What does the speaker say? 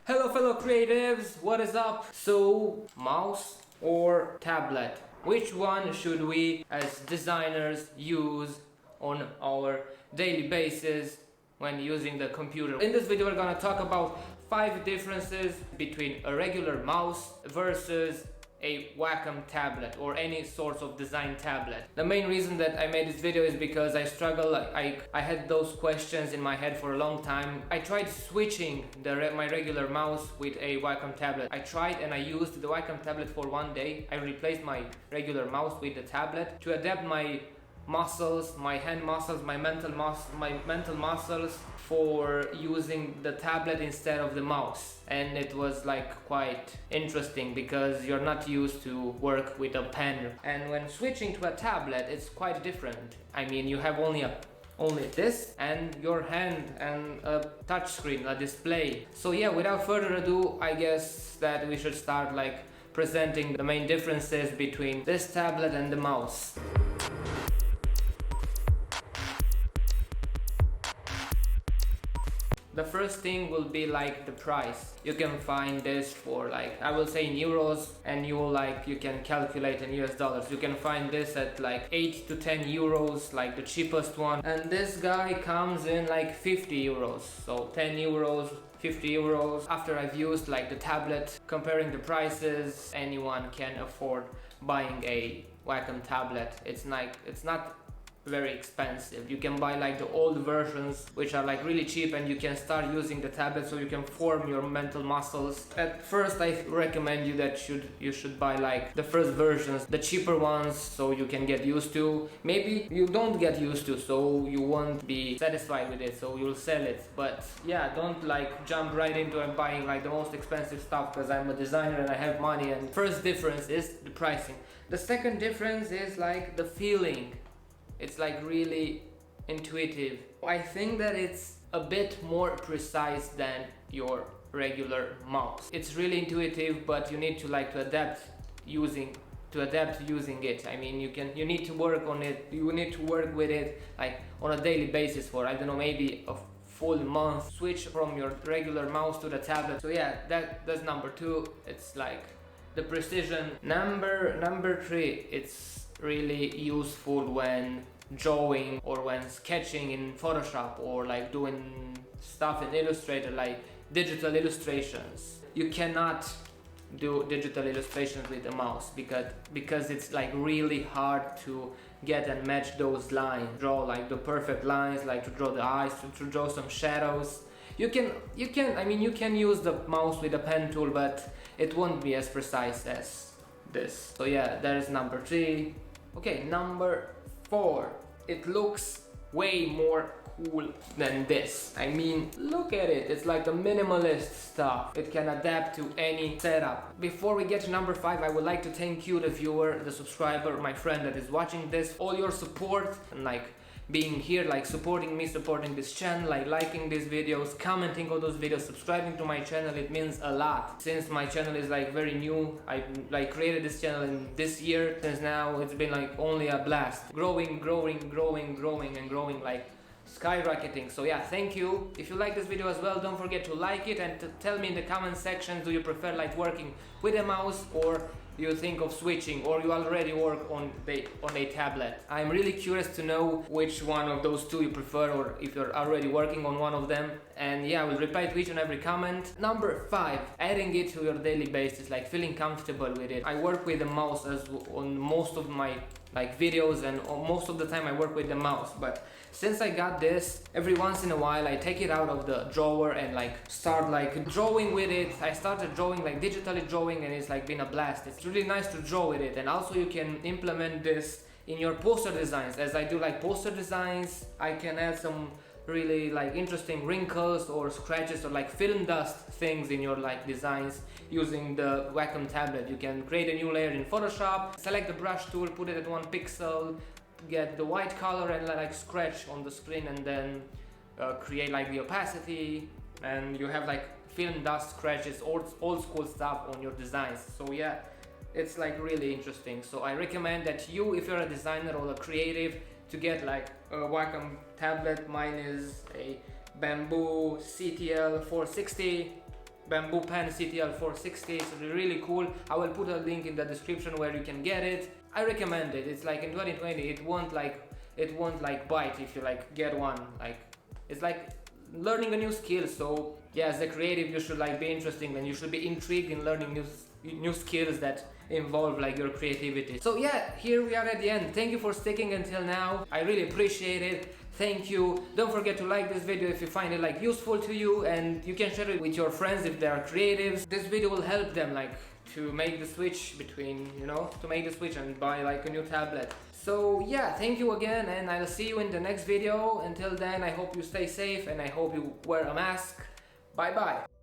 Hello fellow creatives, what is up? So, mouse or tablet? Which one should we as designers use on our daily basis when using the computer? In this video we're gonna talk about 5 differences between a regular mouse versus a Wacom tablet or any sort of design tablet. The main reason that I made this video is because I struggle. I had those questions in my head for a long time. I tried switching my regular mouse with a Wacom tablet. I tried and I used the Wacom tablet for one day. I replaced my regular mouse with the tablet to adapt my muscles, my hand muscles, my mental muscles for using the tablet instead of the mouse. And it was like quite interesting because you're not used to work with a pen, and when switching to a tablet it's quite different. I mean, you have only this and your hand and a touch screen, a display. So yeah, without further ado, I guess that we should start like presenting the main differences between this tablet and the mouse. The first thing will be like the price. You can find this for like, I will say in euros, and you can calculate in US dollars. You can find this at like 8 to 10 euros, like the cheapest one. And this guy comes in like 50 euros. So 10 euros, 50 euros. After I've used like the tablet, comparing the prices, anyone can afford buying a Wacom tablet. It's not very expensive. You can buy like the old versions which are like really cheap, and you can start using the tablet so you can form your mental muscles. At first I recommend you that you should buy like the first versions, the cheaper ones, so you can get used to. Maybe you don't get used to, so you won't be satisfied with it, so you'll sell it. But yeah, don't like jump right into and buying like the most expensive stuff, because I'm a designer and I have money. And first difference is the pricing. The second difference is like the feeling. It's like really intuitive. I think that it's a bit more precise than your regular mouse. It's really intuitive, but you need to adapt using it. I mean, you need to work on it. You need to work with it like on a daily basis for, I don't know, maybe a full month. Switch from your regular mouse to the tablet. So yeah, that's number 2. It's like the precision. Number 3, it's really useful when drawing or when sketching in Photoshop, or like doing stuff in Illustrator, like digital illustrations. You cannot do digital illustrations with a mouse because it's like really hard to get and match those lines, draw like the perfect lines, like to draw the eyes, to draw some shadows. You can use the mouse with a pen tool, but it won't be as precise as this. So yeah, that is number 3. Okay, number 4. It looks way more cool than this. I mean, look at it. It's like the minimalist stuff. It can adapt to any setup. Before we get to number 5, I would like to thank you, the viewer, the subscriber, my friend that is watching this. All your support and like being here, like supporting me, supporting this channel, like liking these videos, commenting on those videos, subscribing to my channel. It means a lot. Since my channel is like very new, I like created this channel in this year. Since now it's been like only a blast, growing like skyrocketing. So yeah, thank you. If you like this video as well, don't forget to like it, and to tell me in the comment section, do you prefer like working with a mouse, or you think of switching, or you already work on a tablet? I'm really curious to know which one of those two you prefer, or if you're already working on one of them. And yeah, I will reply to each and every comment. Number 5, adding it to your daily basis, like feeling comfortable with it. I work with the mouse on most of my like videos, and most of the time I work with the mouse, but since I got this, every once in a while I take it out of the drawer and like start like drawing with it. I started drawing, like digitally drawing, and it's like been a blast. It's really nice to draw with it. And also you can implement this in your poster designs. As I do like poster designs, I can add some really like interesting wrinkles or scratches or like film dust things in your like designs using the Wacom tablet. You can create a new layer in Photoshop, select the brush tool, put it at 1 pixel, get the white color and like scratch on the screen, and then create like the opacity, and you have like film dust scratches, old school stuff on your designs. So yeah, it's like really interesting. So I recommend that you, if you're a designer or a creative, to get like a Wacom tablet. Mine is a Bamboo CTL 460. bamboo pen CTL 460. It's really cool. I will put a link in the description where you can get it. I recommend it. It's like in 2020 it won't like bite if you like get one. Like it's like learning a new skill. So yeah, as a creative you should like be interesting and you should be intrigued in learning new skills that involve like your creativity. So yeah, here we are at the end. Thank you for sticking until now. I really appreciate it. Thank you. Don't forget to like this video if you find it like useful to you, and you can share it with your friends if they are creatives. This video will help them like to make the switch between, you know, to make the switch and buy like a new tablet. So yeah, thank you again, and I'll see you in the next video. Until then, I hope you stay safe and I hope you wear a mask. Bye bye.